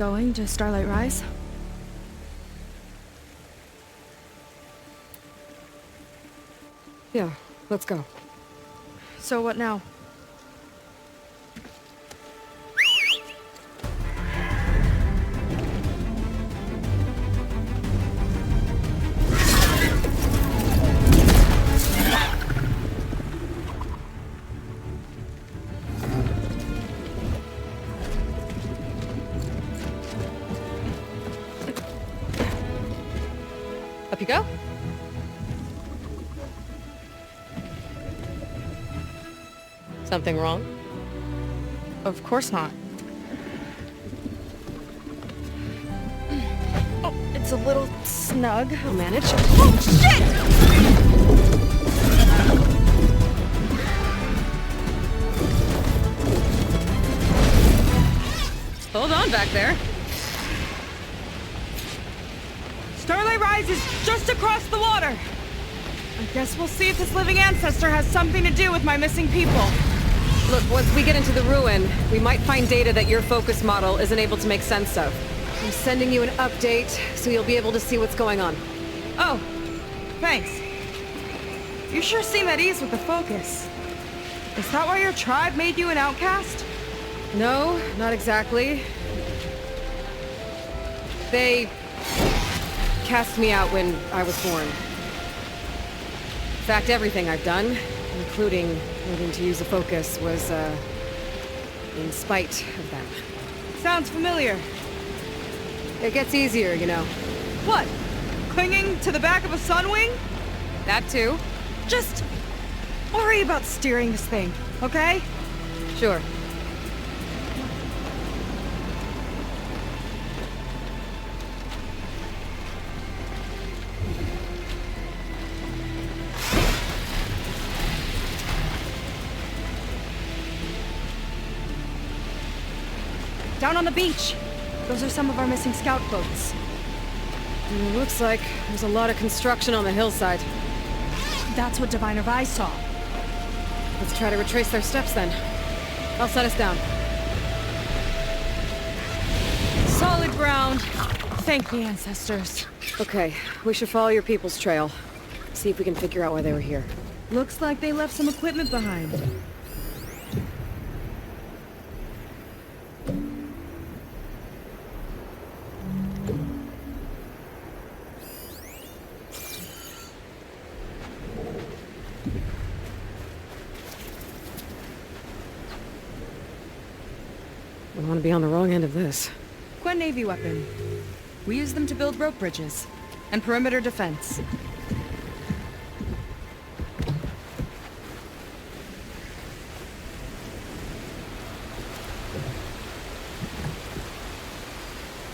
Going to Starlight Rise? Yeah, let's go. So what now? Up you go. Something wrong? Of course not. Oh, it's a little snug. I'll manage. Oh, shit! Hold on back there. Starlight Rise is just across the water. I guess we'll see if this living ancestor has something to do with my missing people. Look, once we get into the ruin, we might find data that your focus model isn't able to make sense of. I'm sending you an update, so you'll be able to see what's going on. Oh, thanks. You sure seem at ease with the focus. Is that why your tribe made you an outcast? No, not exactly. They cast me out when I was born. In fact, everything I've done, including learning to use a focus, was, in spite of them. Sounds familiar. It gets easier, you know. What? Clinging to the back of a sunwing? That too. Just worry about steering this thing, okay? Sure. Down on the beach. Those are some of our missing scout boats. It looks like there's a lot of construction on the hillside. That's what Diviner Vi saw. Let's try to retrace their steps then. I'll set us down. Solid ground. Thank the ancestors. Okay, we should follow your people's trail. See if we can figure out why they were here. Looks like they left some equipment behind. I don't want to be on the wrong end of this. Quen Navy weapon. We use them to build rope bridges and perimeter defense.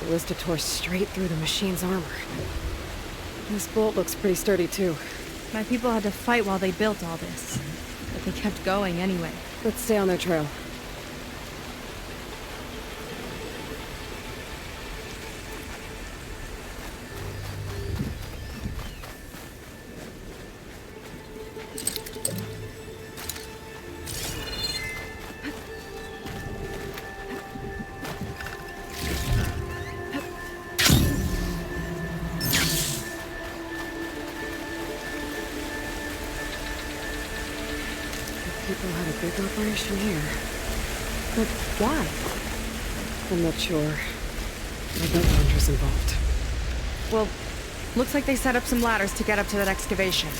The ballista tore straight through the machine's armor. This bolt looks pretty sturdy too. My people had to fight while they built all this, but they kept going anyway. Let's stay on their trail. People had a big operation here. But why? I'm not sure. I bet Randra's involved. Well, looks like they set up some ladders to get up to that excavation.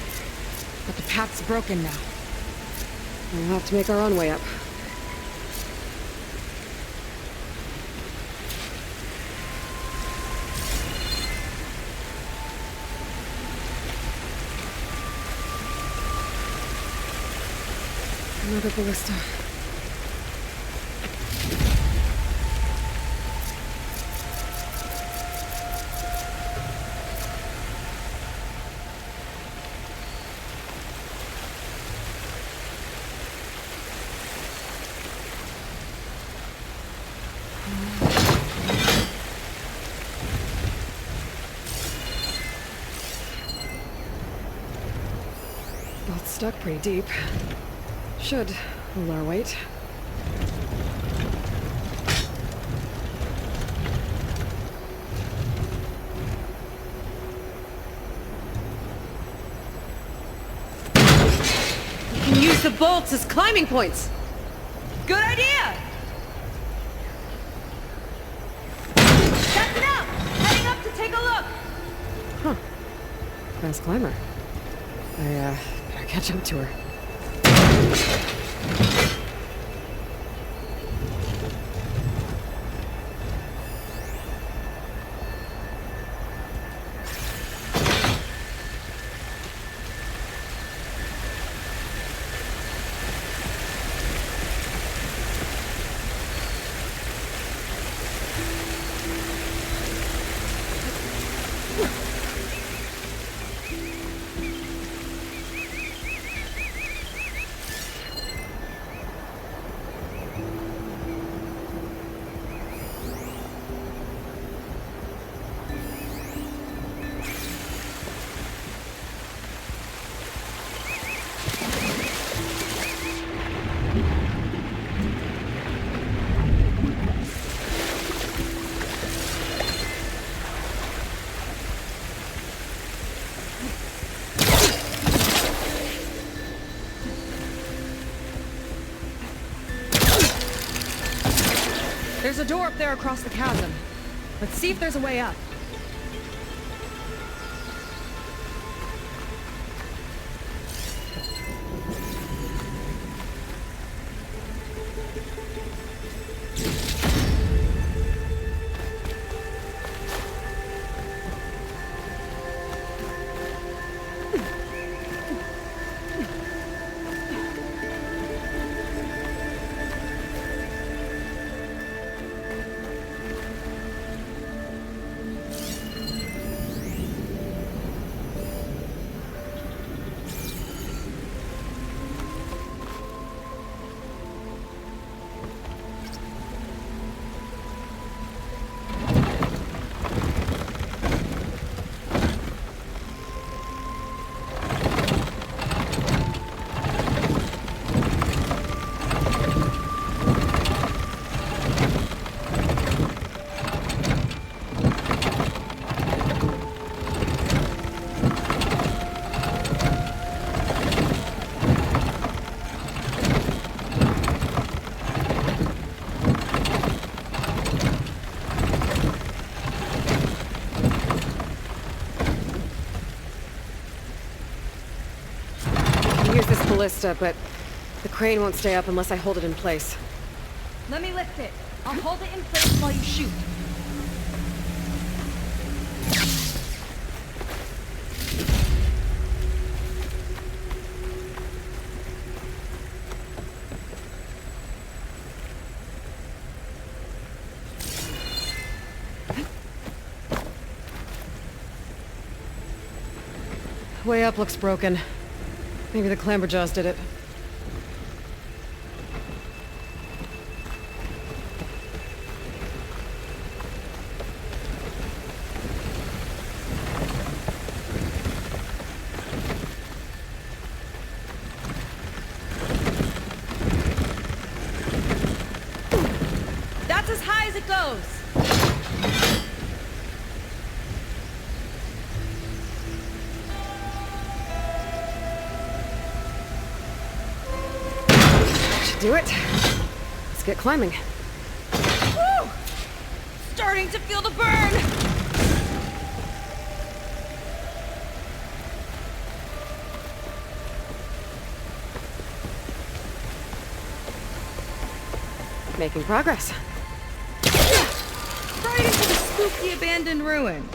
But the path's broken now. We'll have to make our own way up. Another ballista. Both stuck pretty deep. Should hold our weight. the bolts as climbing points! Good idea! That's enough! Heading up to take a look! Huh. Fast climber. I, better catch up to her. There's a door up there across the chasm. Let's see if there's a way up. Use this ballista, but the crane won't stay up unless I hold it in place. Let me lift it. I'll hold it in place while you shoot. Way up looks broken. Maybe the clamberjaws did it. That's as high as it goes. Do it. Let's get climbing. Woo! Starting to feel the burn. Making progress. Right into the spooky abandoned ruin.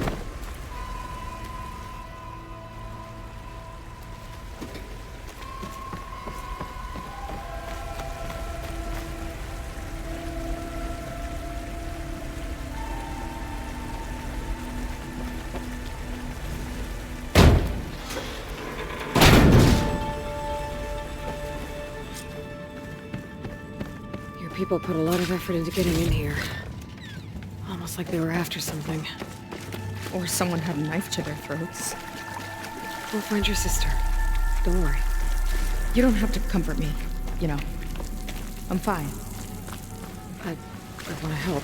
People put a lot of effort into getting in here. Almost like they were after something. Or someone had a knife to their throats. We'll find your sister. Don't worry. You don't have to comfort me, you know. I'm fine. I want to help.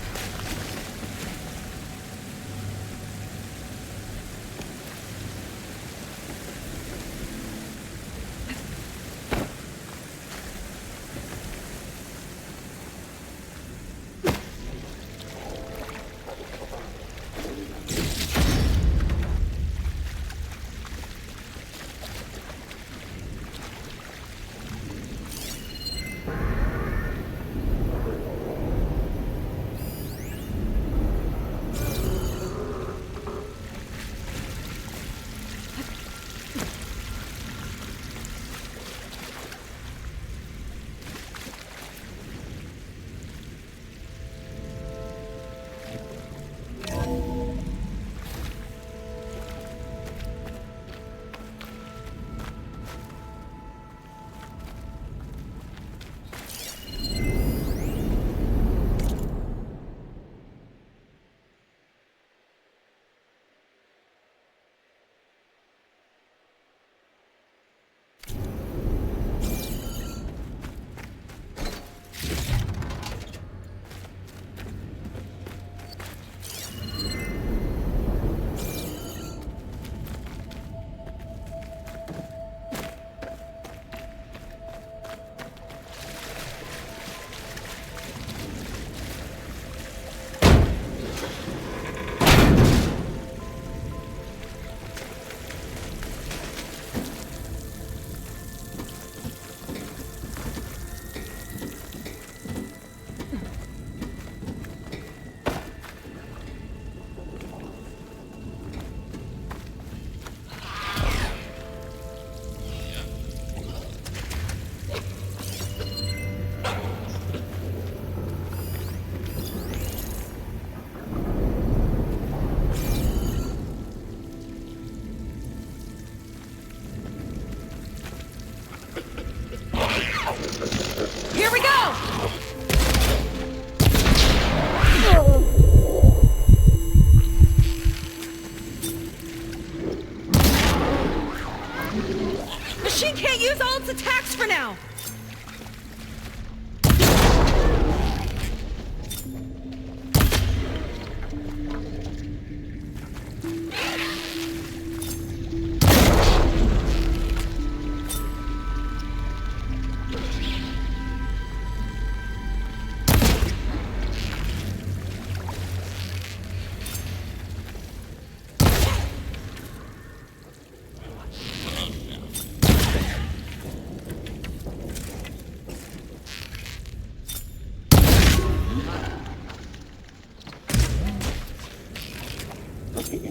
Look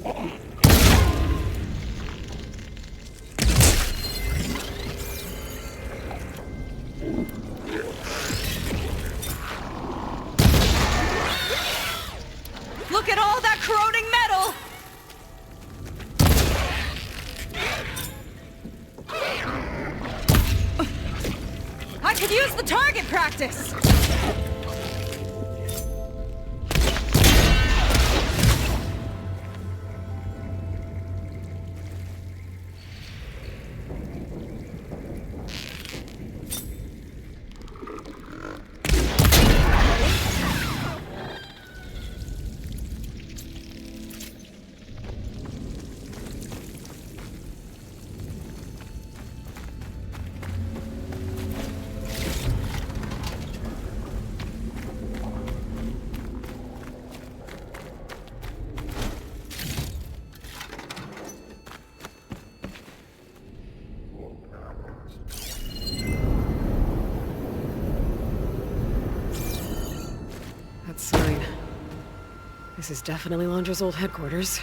at all that corroding metal! I could use the target practice! Sign. This is definitely Londra's old headquarters.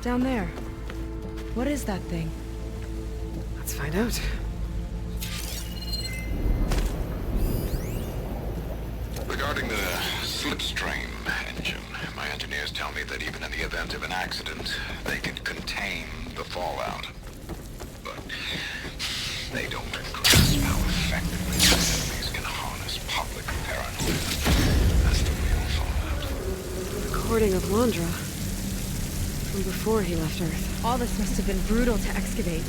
Down there. What is that thing? Let's find out. Regarding the slipstream engine, my engineers tell me that even in the event of an accident, they can contain the fallout. But they don't grasp how effectively the enemies can harness public paranoia. That's the real fallout. Recording of Londra. From before he left Earth. All this must have been brutal to excavate.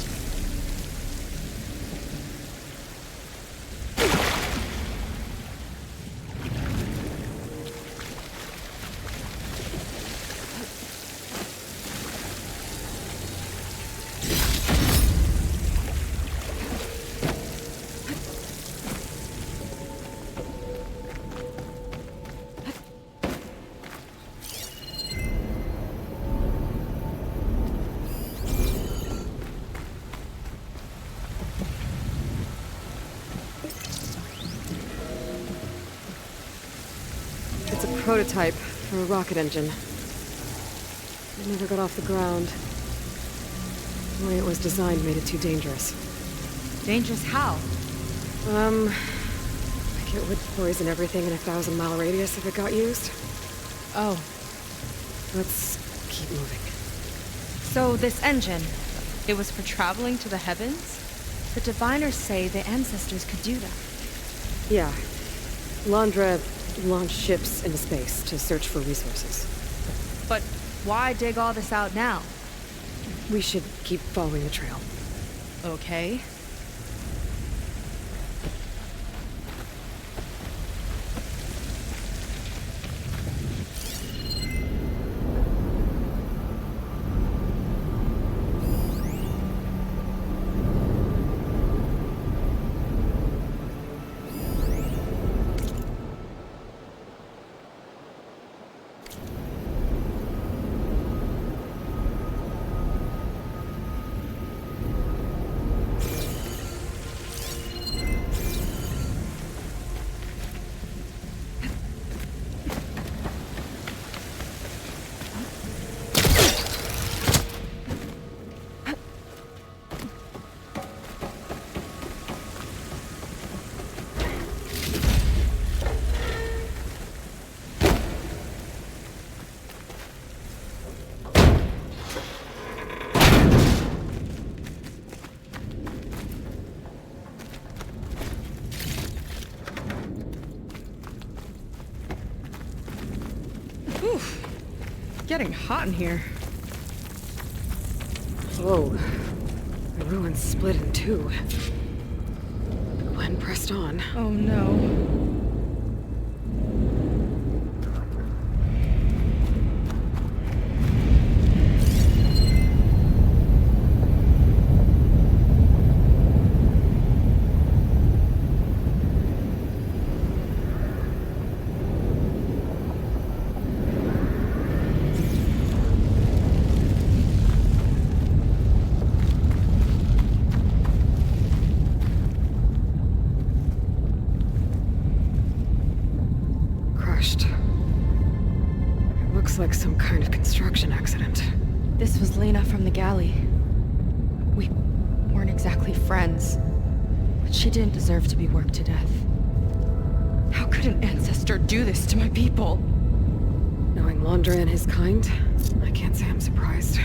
It's a prototype for a rocket engine. It never got off the ground. The way it was designed made it too dangerous. Dangerous how? Like it would poison everything in a 1,000-mile radius if it got used. Oh. Let's keep moving. So this engine, it was for traveling to the heavens? The diviners say the ancestors could do that. Yeah. Londra launched ships into space to search for resources. But why dig all this out now? We should keep following the trail. Okay. Oof. Getting hot in here. Whoa. The ruins split in two. Gwen pressed on. Oh no. kind of construction accident. This was Lena from the galley. We weren't exactly friends, but she didn't deserve to be worked to death. How could an ancestor do this to my people? Knowing Londra and his kind, I can't say I'm surprised.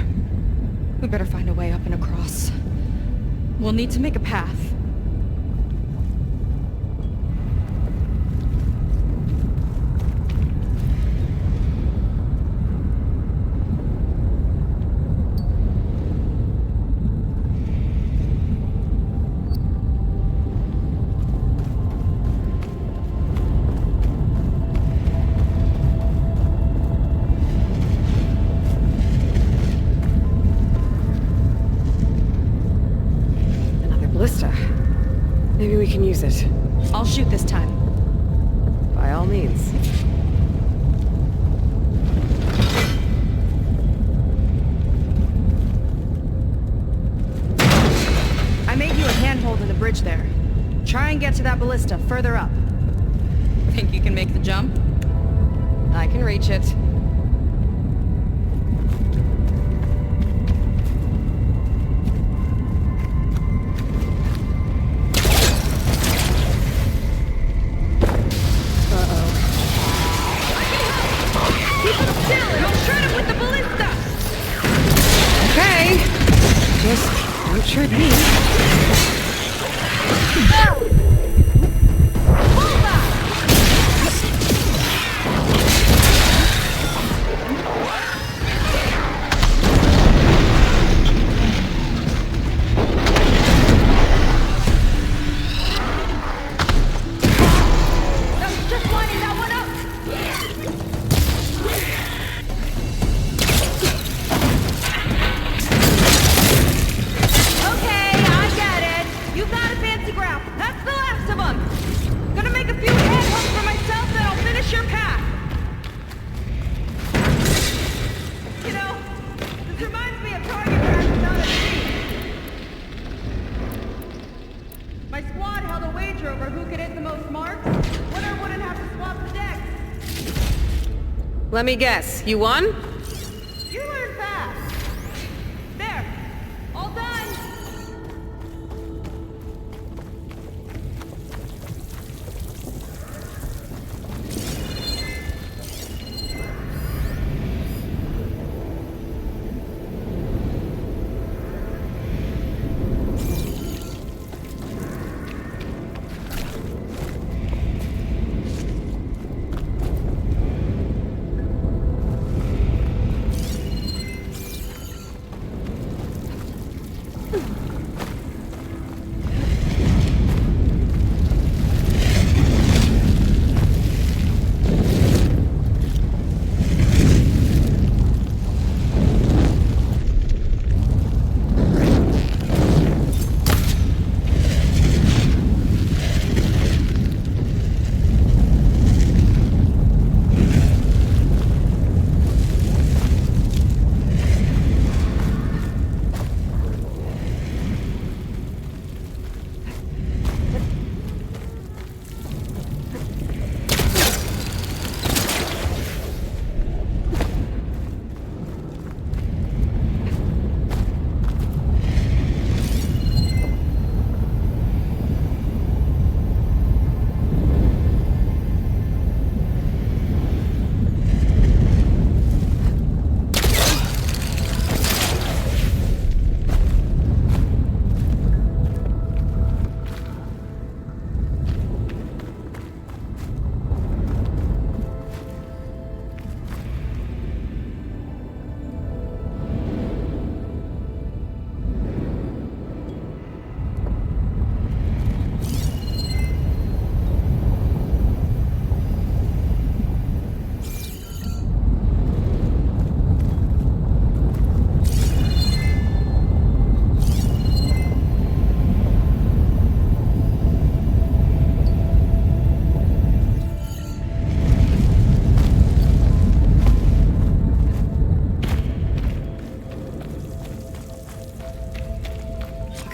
We better find a way up and across. We'll need to make a path. Ballista. Maybe we can use it. I'll shoot this time. By all means. I made you a handhold in the bridge there. Try and get to that ballista further up. Think you can make the jump? I can reach it. Don't trip me. Let me guess, you won? You learn fast. There. All done.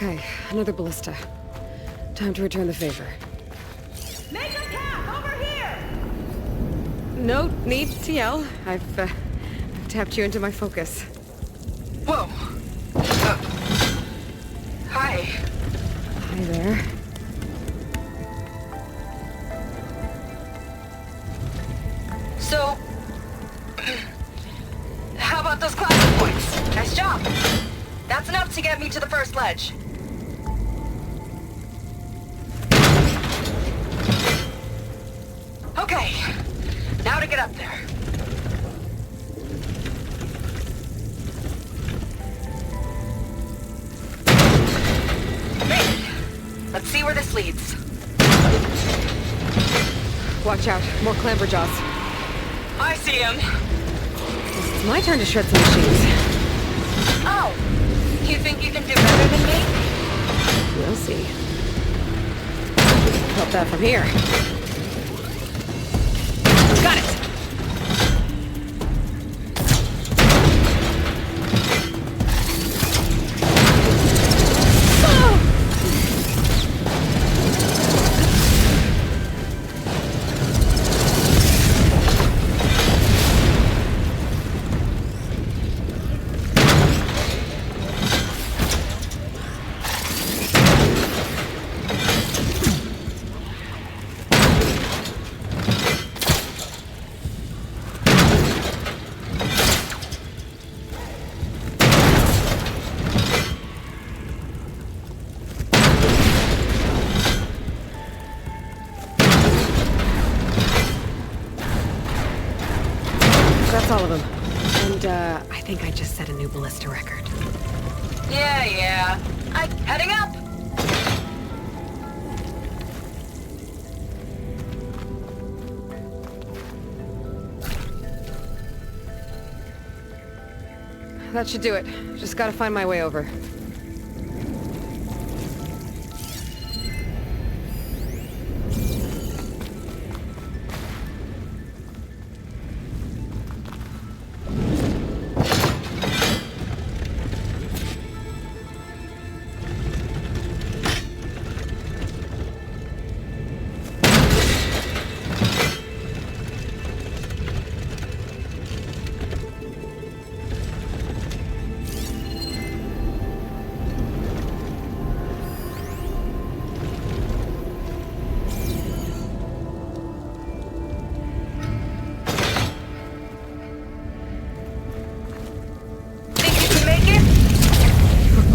Okay, another ballista. Time to return the favor. Make a path over here! No need to yell. I've Tapped you into my focus. Whoa. Hi. Hi there. So, how about those classic points? Nice job. That's enough to get me to the first ledge. Okay, now to get up there. Made it. Let's see where this leads. Watch out, more clamberjaws. I see him. It's my turn to shred some machines. Oh, you think you can do better than me? We'll see. Help that from here. Got it! That's all of them. And, I think I just set a new ballista record. Yeah. Heading up! That should do it. Just gotta find my way over.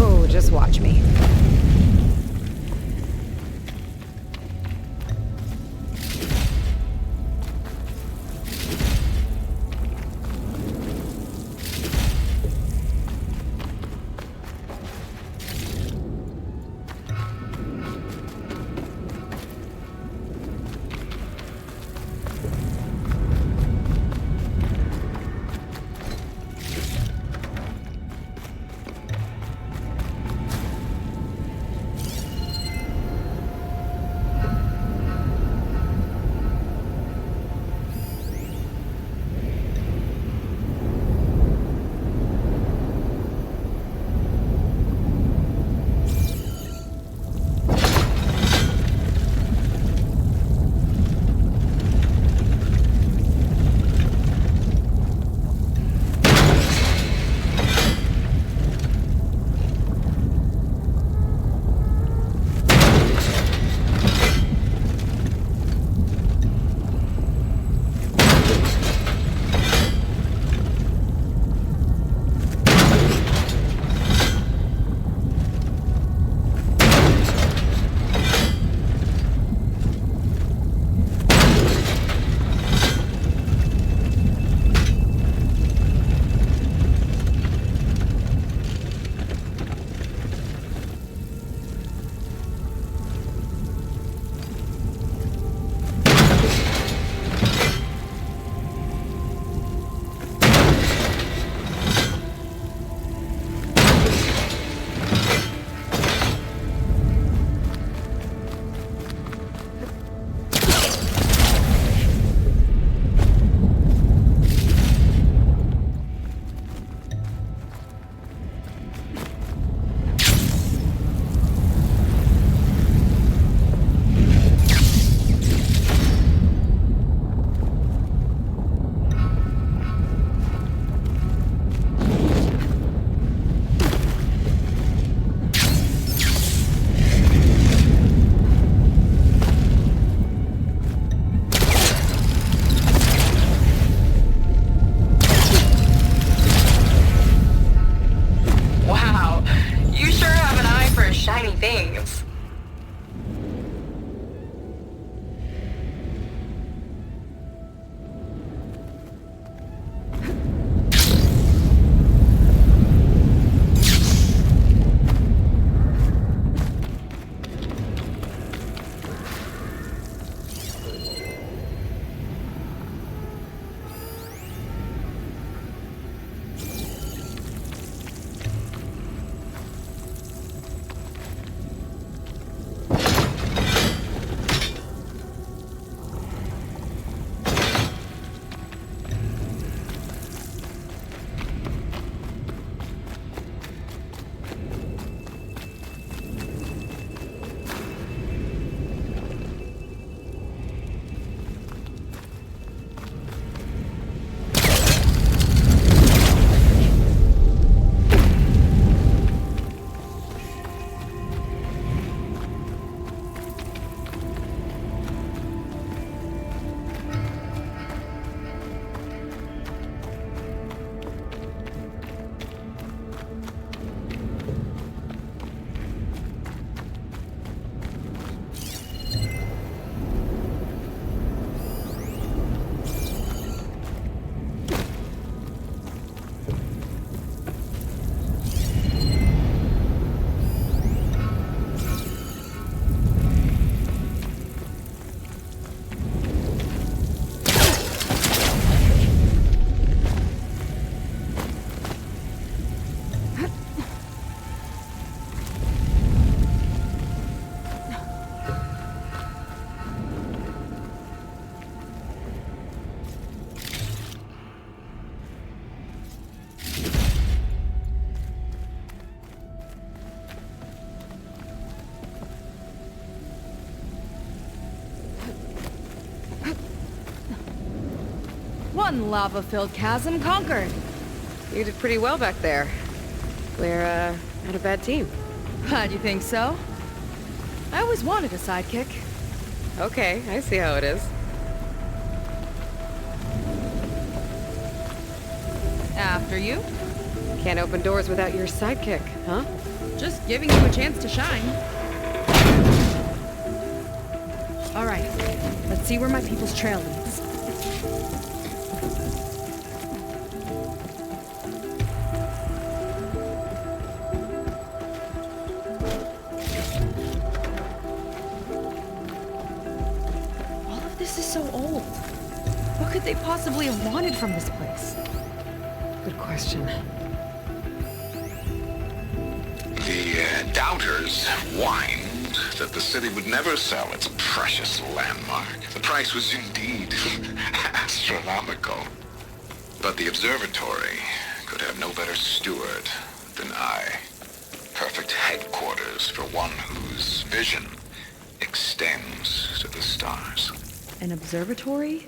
Oh, just watch me. One lava-filled chasm conquered. You did pretty well back there. We're, not a bad team. How do you think so? I always wanted a sidekick. Okay, I see how it is. After you. Can't open doors without your sidekick, huh? Just giving you a chance to shine. All right, let's see where my people's trail leads. All of this is so old. What could they possibly have wanted from this place? Good question. The Doubters whined that the city would never sell its precious landmark. The price was indeed astronomical. But the observatory could have no better steward than I. Perfect headquarters for one whose vision extends to the stars. An observatory?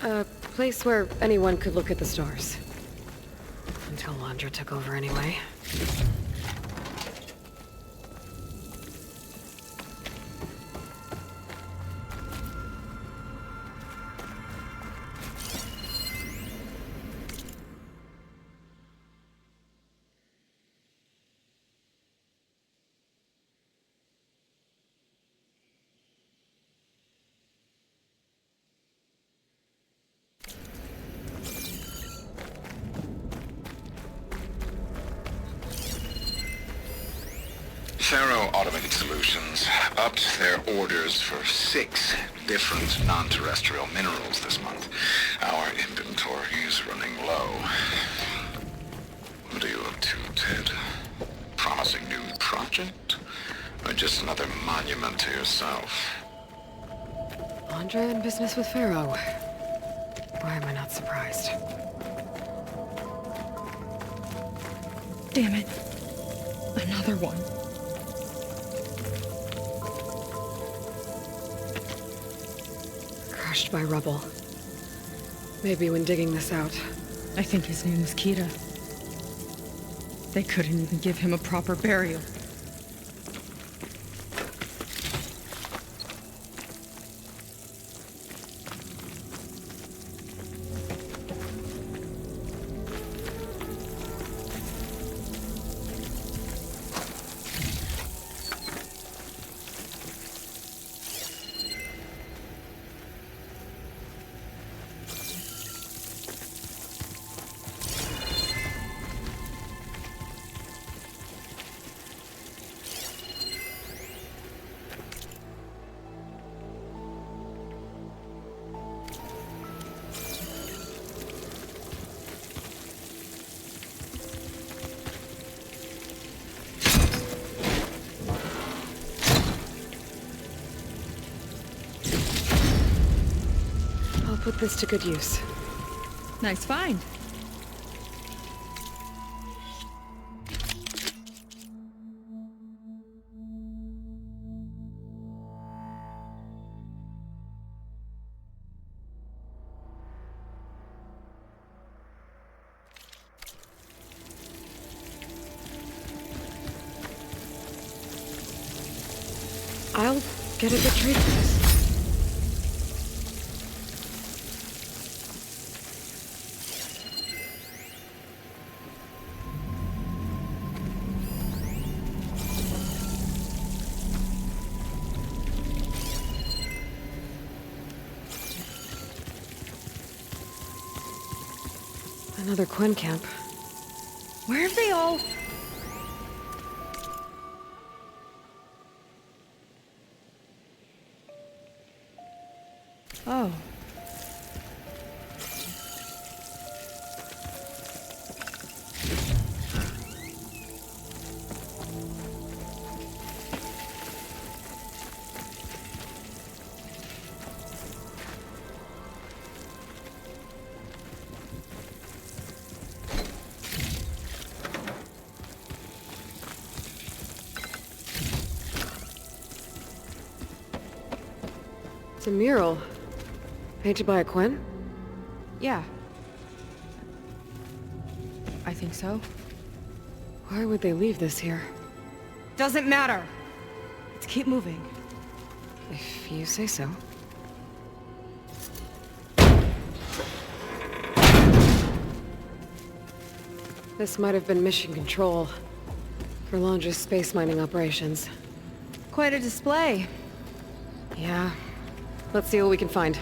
A place where anyone could look at the stars. Until Landra took over anyway. Faro Automated Solutions upped their orders for 6 different non-terrestrial minerals this month. Our inventory is running low. What are you up to, Ted? Promising new project? Or just another monument to yourself? Landra in business with Faro. Why am I not surprised? Damn it. Another one. Crushed by rubble. Maybe when digging this out. I think his name was Kira. They couldn't even give him a proper burial. I'll put this to good use. Nice find. I'll get a good trade for this. Another Quen camp. Where have they all... Oh. It's a mural. Painted by a Quen? Yeah. I think so. Why would they leave this here? Doesn't matter. Let's keep moving. If you say so. This might have been mission control for Londra's space mining operations. Quite a display. Yeah. Let's see what we can find.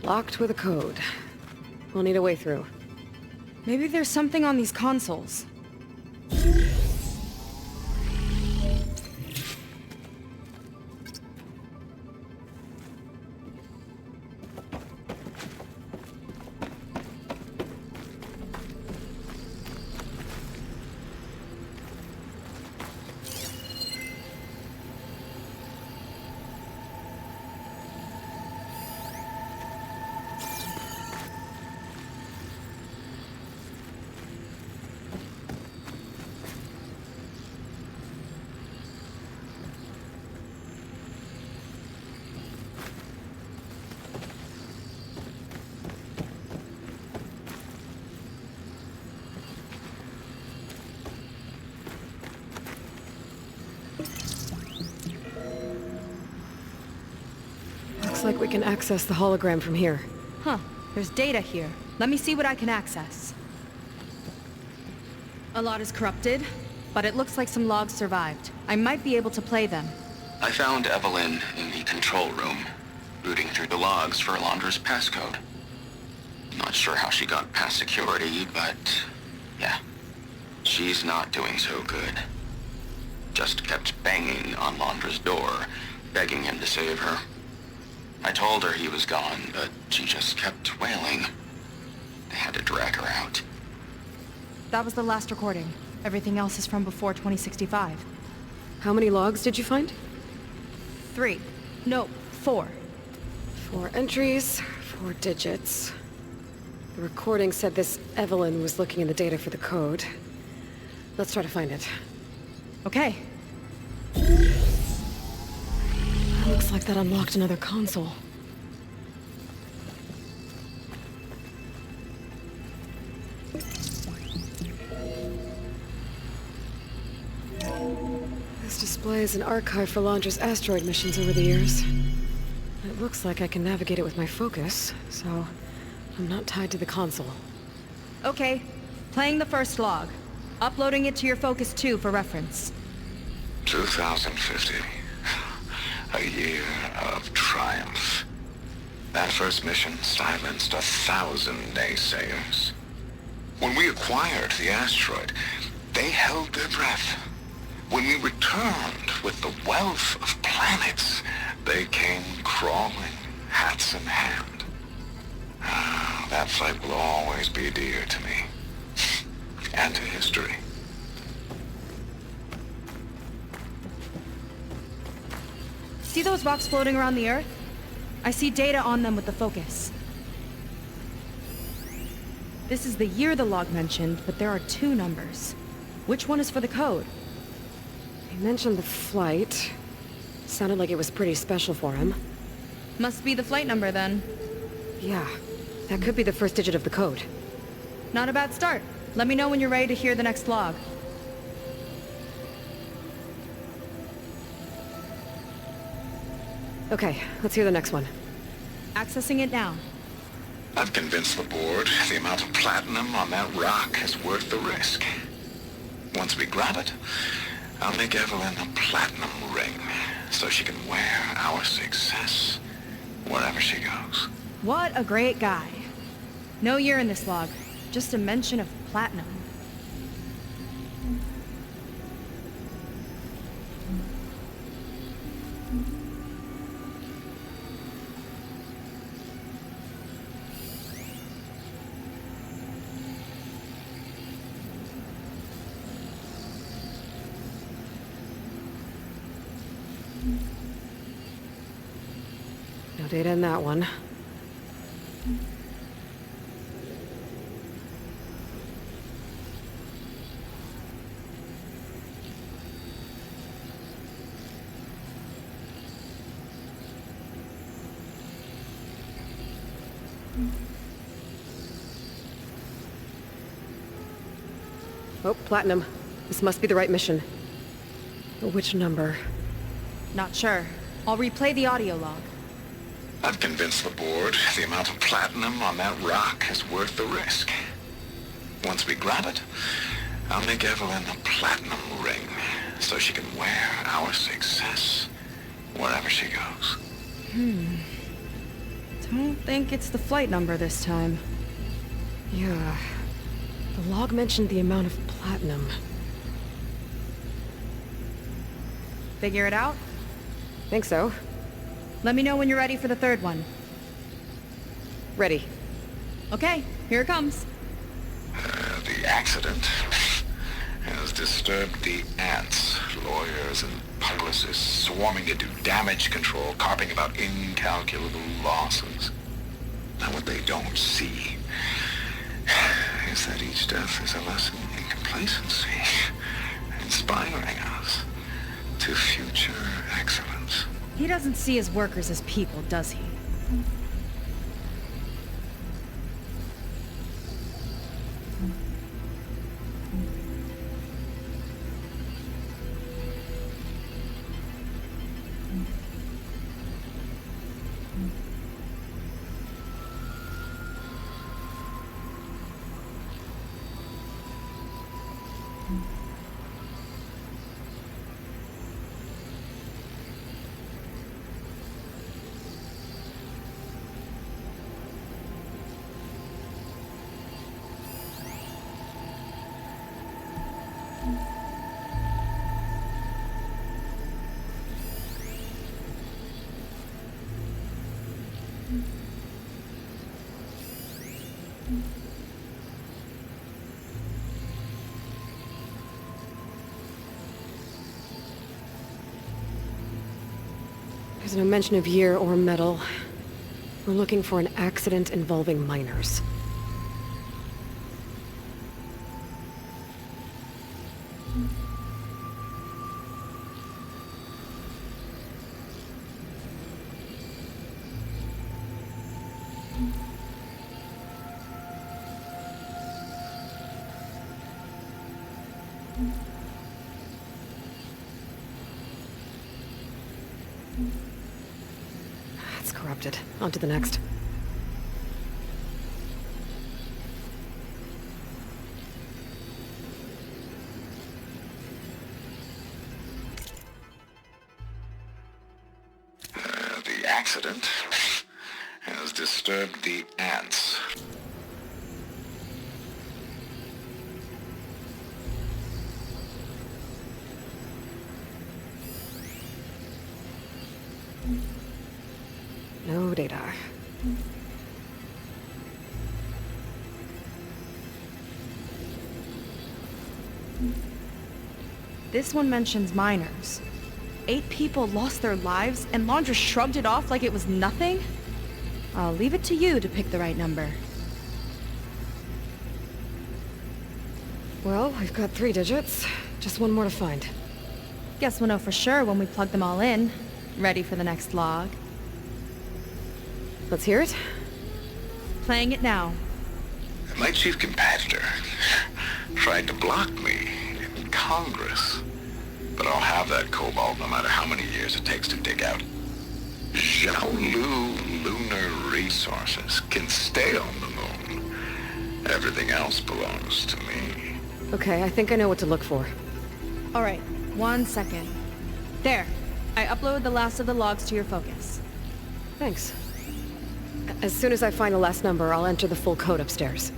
Locked with a code. We'll need a way through. Maybe there's something on these consoles. Looks like we can access the hologram from here. Huh. There's data here. Let me see what I can access. A lot is corrupted, but it looks like some logs survived. I might be able to play them. I found Evelyn in the control room, rooting through the logs for Alondra's passcode. Not sure how she got past security, but yeah, she's not doing so good. Just kept banging on Alondra's door, begging him to save her. I told her he was gone, but she just kept wailing. I had to drag her out. That was the last recording. Everything else is from before 2065. How many logs did you find? 3. No, 4. 4 entries, 4 digits. The recording said this Evelyn was looking in the data for the code. Let's try to find it. Okay. Looks like that unlocked another console. This displays an archive for Londra's asteroid missions over the years. It looks like I can navigate it with my focus, so I'm not tied to the console. Okay. Playing the first log. Uploading it to your Focus 2 for reference. 2050. A year of triumph. That first mission silenced 1,000 naysayers. When we acquired the asteroid, they held their breath. When we returned with the wealth of planets, they came crawling, hats in hand. That fight will always be dear to me. And to history. See those rocks floating around the Earth? I see data on them with the focus. This is the year the log mentioned, but there are 2 numbers. Which one is for the code? He mentioned the flight. Sounded like it was pretty special for him. Must be the flight number then. Yeah, that could be the first digit of the code. Not a bad start. Let me know when you're ready to hear the next log. Okay, let's hear the next one. Accessing it now. I've convinced the board the amount of platinum on that rock is worth the risk. Once we grab it, I'll make Evelyn a platinum ring, so she can wear our success wherever she goes. What a great guy. No year in this log, just a mention of platinum. data in that one. Oh, Platinum. This must be the right mission. But which number? Not sure. I'll replay the audio log. I've convinced the board the amount of platinum on that rock is worth the risk. Once we grab it, I'll make Evelyn a platinum ring so she can wear our success wherever she goes. Don't think it's the flight number this time. Yeah. The log mentioned the amount of platinum. Figure it out? Think so. Let me know when you're ready for the third one. Ready. Okay, here it comes. The accident has disturbed the ants, lawyers and publicists swarming to do damage control, carping about incalculable losses. Now what they don't see is that each death is a lesson in complacency, inspiring us to future excellence. He doesn't see his workers as people, does he? There's no mention of year or metal. We're looking for an accident involving miners. It's corrupted. On to the next. The accident has disturbed the ants. No data. This one mentions miners. 8 people lost their lives, and Laundra shrugged it off like it was nothing? I'll leave it to you to pick the right number. Well, we've got 3 digits. Just one more to find. Guess we'll know for sure when we plug them all in. Ready for the next log. Let's hear it. Playing it now. My chief competitor tried to block me in Congress. But I'll have that cobalt no matter how many years it takes to dig out. Xiaolu Lunar Resources can stay on the moon. Everything else belongs to me. Okay, I think I know what to look for. Alright, 1 second. There. I uploaded the last of the logs to your focus. Thanks. As soon as I find the last number, I'll enter the full code upstairs.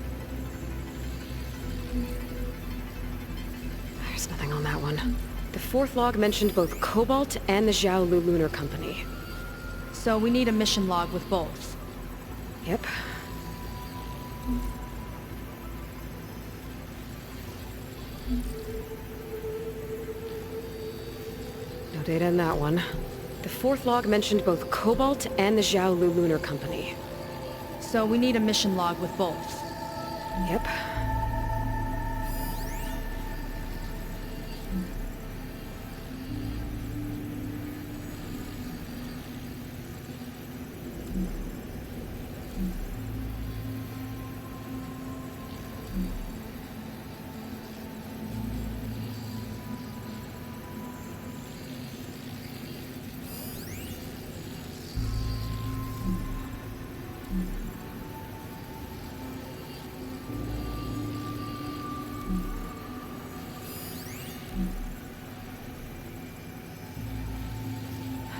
There's nothing on that one. The 4th log mentioned both Cobalt and the Xiaolu Lunar Company. So we need a mission log with both. Yep. No data in that one. The The fourth log mentioned both Cobalt and the Xiaolu Lunar Company. So we need a mission log with both. Yep.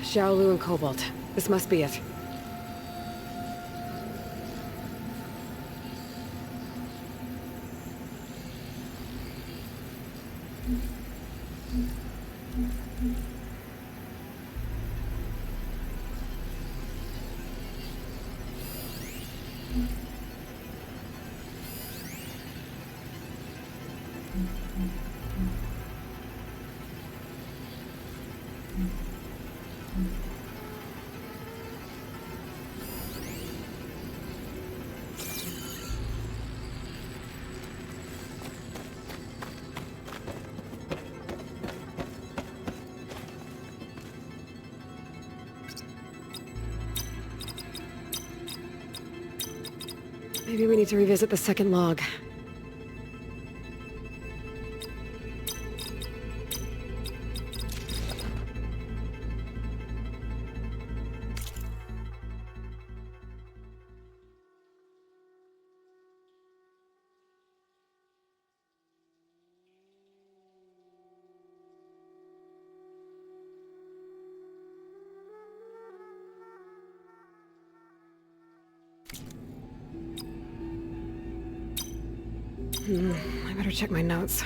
Xiaolu and Cobalt. This must be it. Maybe we need to revisit the second log. I better check my notes.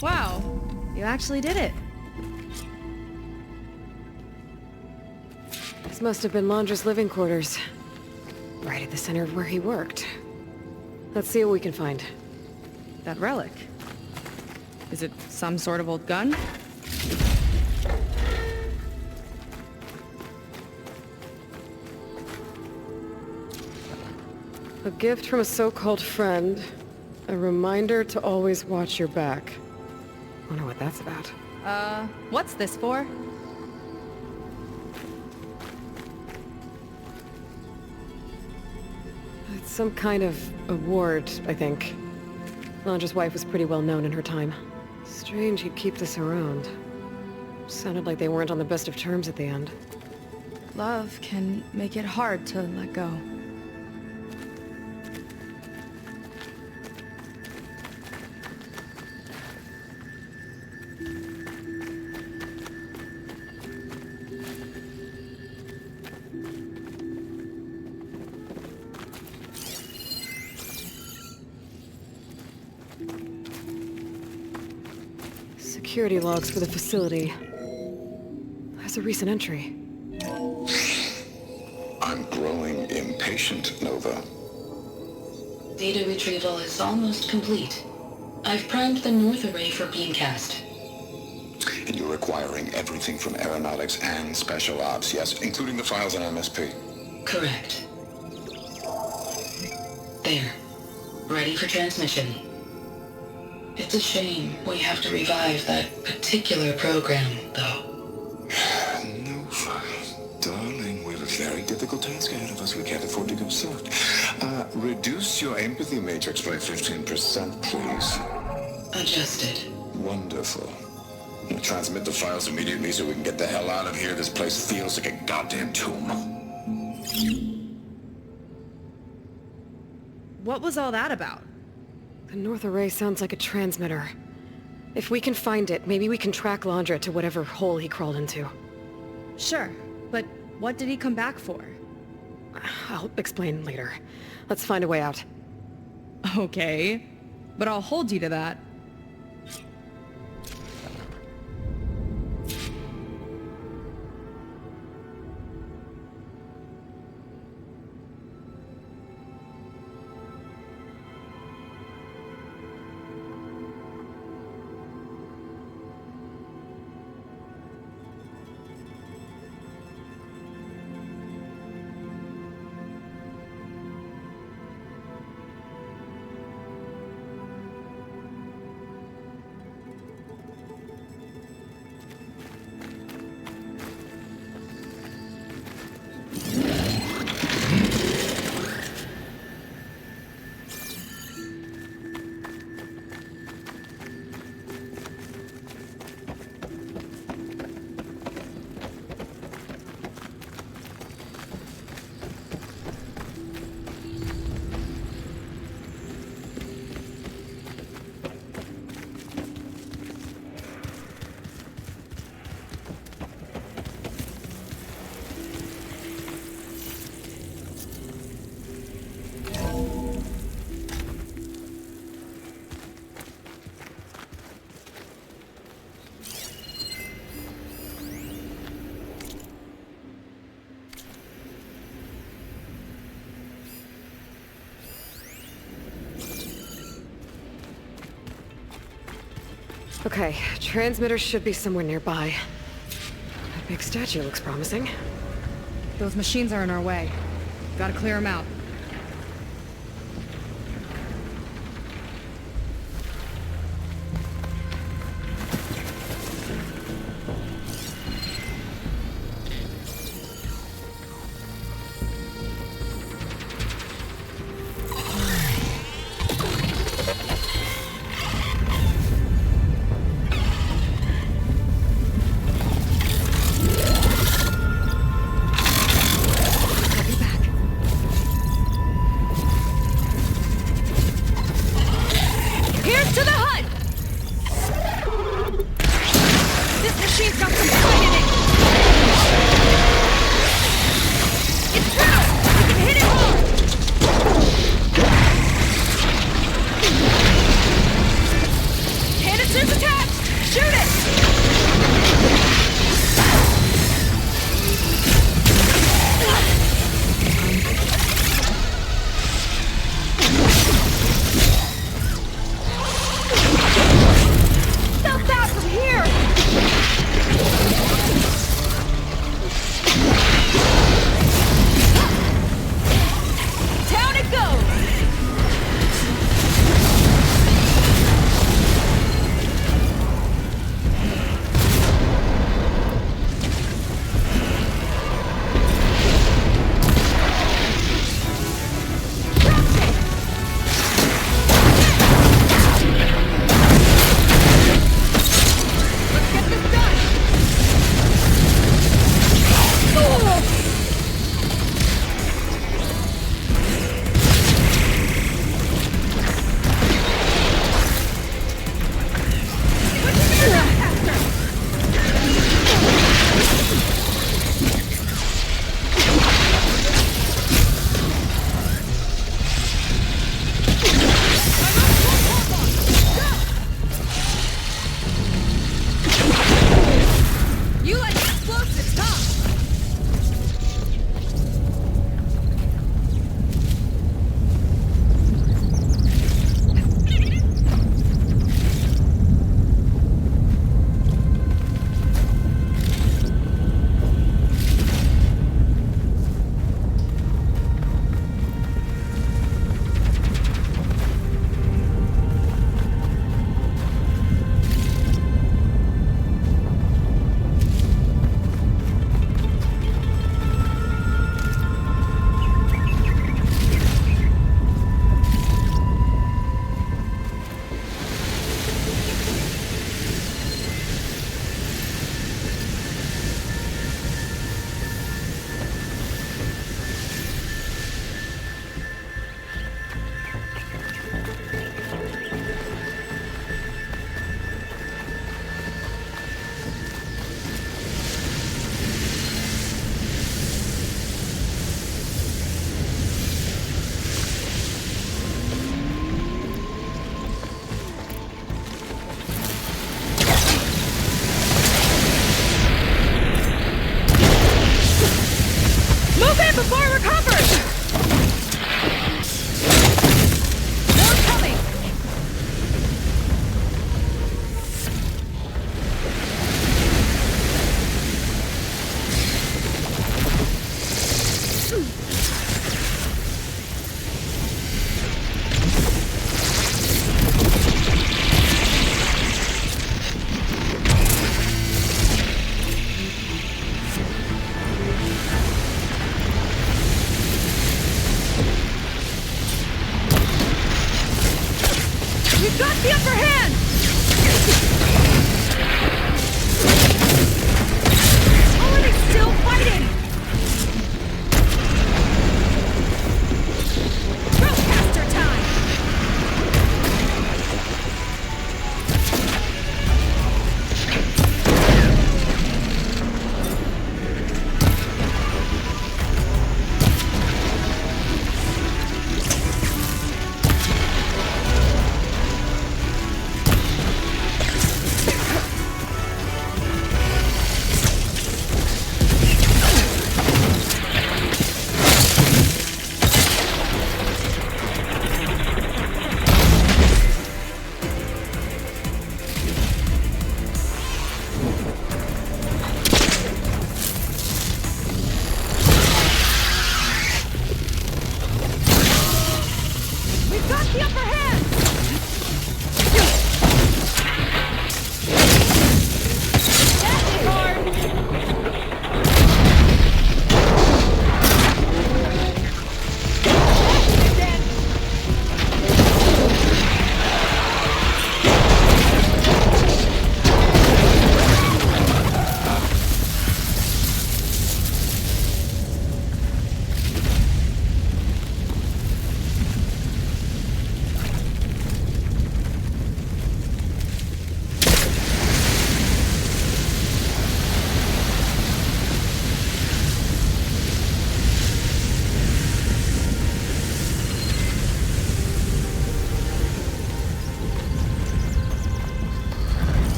Wow, you actually did it. This must have been Londra's living quarters. Right at the center of where he worked. Let's see what we can find. That relic. Is it some sort of old gun? A gift from a so-called friend. A reminder to always watch your back. Wonder what that's about. What's this for? It's some kind of award, I think. Londra's wife was pretty well known in her time. Strange he'd keep this around. Sounded like they weren't on the best of terms at the end. Love can make it hard to let go. Security logs for the facility. There's a recent entry. I'm growing impatient, Nova. Data retrieval is almost complete. I've primed the North Array for beamcast. And you're acquiring everything from aeronautics and special ops, yes, including the files on MSP. Correct. There. Ready for transmission. It's a shame we have to revive that particular program, though. Nova, darling, we have a very difficult task ahead of us. We can't afford to go soft. Reduce your empathy matrix by 15%, please. Adjusted. Wonderful. We'll transmit the files immediately so we can get the hell out of here. This place feels like a goddamn tomb. What was all that about? The North Array sounds like a transmitter. If we can find it, maybe we can track Londra to whatever hole he crawled into. Sure, but what did he come back for? I'll explain later. Let's find a way out. Okay, but I'll hold you to that. Okay, transmitter should be somewhere nearby. That big statue looks promising. Those machines are in our way. Gotta clear them out.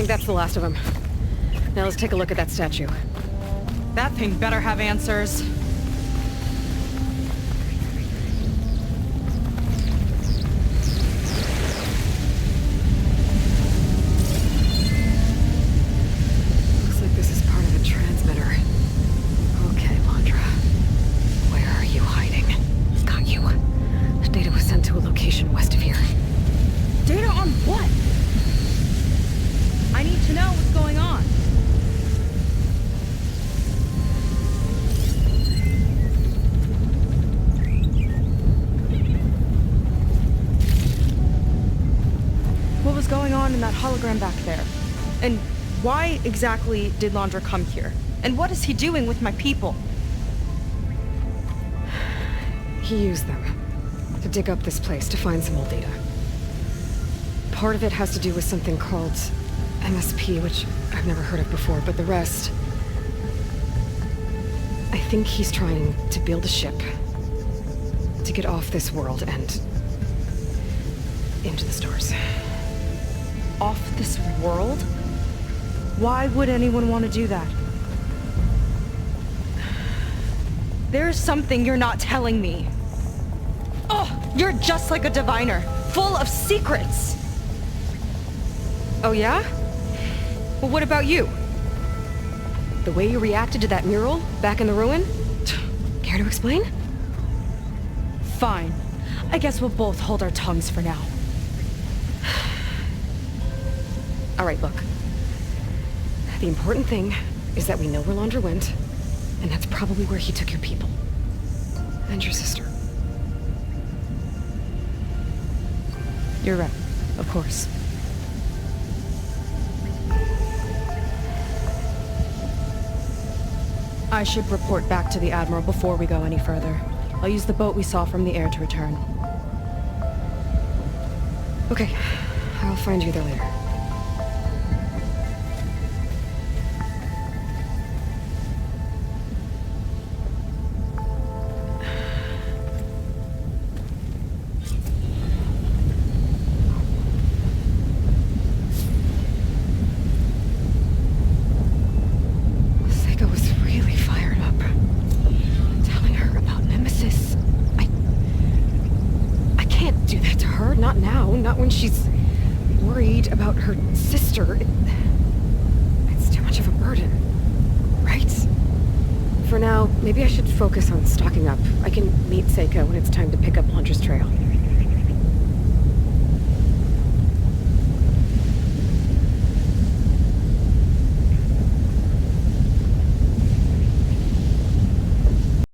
think that's the last of them. Now let's take a look at that statue. That thing better have answers. Looks like this is part of a transmitter. Okay, Londra. Where are you hiding? Got you. The data was sent to a location west of here. Data on what? I need to know what's going on. What was going on in that hologram back there? And why exactly did Londra come here? And what is he doing with my people? He used them to dig up this place to find some old data. Part of it has to do with something called MSP, which I've never heard of before, but the rest... I think he's trying to build a ship to get off this world and into the stars. Off this world? Why would anyone want to do that? There's something you're not telling me. Oh, you're just like a diviner, full of secrets. Oh yeah? Well, what about you? The way you reacted to that mural back in the ruin? Care to explain? Fine. I guess we'll both hold our tongues for now. All right, look. The important thing is that we know where Londra went, and that's probably where he took your people. And your sister. You're right, of course. I should report back to the Admiral before we go any further. I'll use the boat we saw from the air to return. Okay, I'll find you there later. Seika was really fired up. Telling her about Nemesis. I can't do that to her. Not now. Not when she's worried about her sister. It's too much of a burden. Right? For now, maybe I should focus on stocking up. I can meet Seika when it's time to pick up Londra's trail.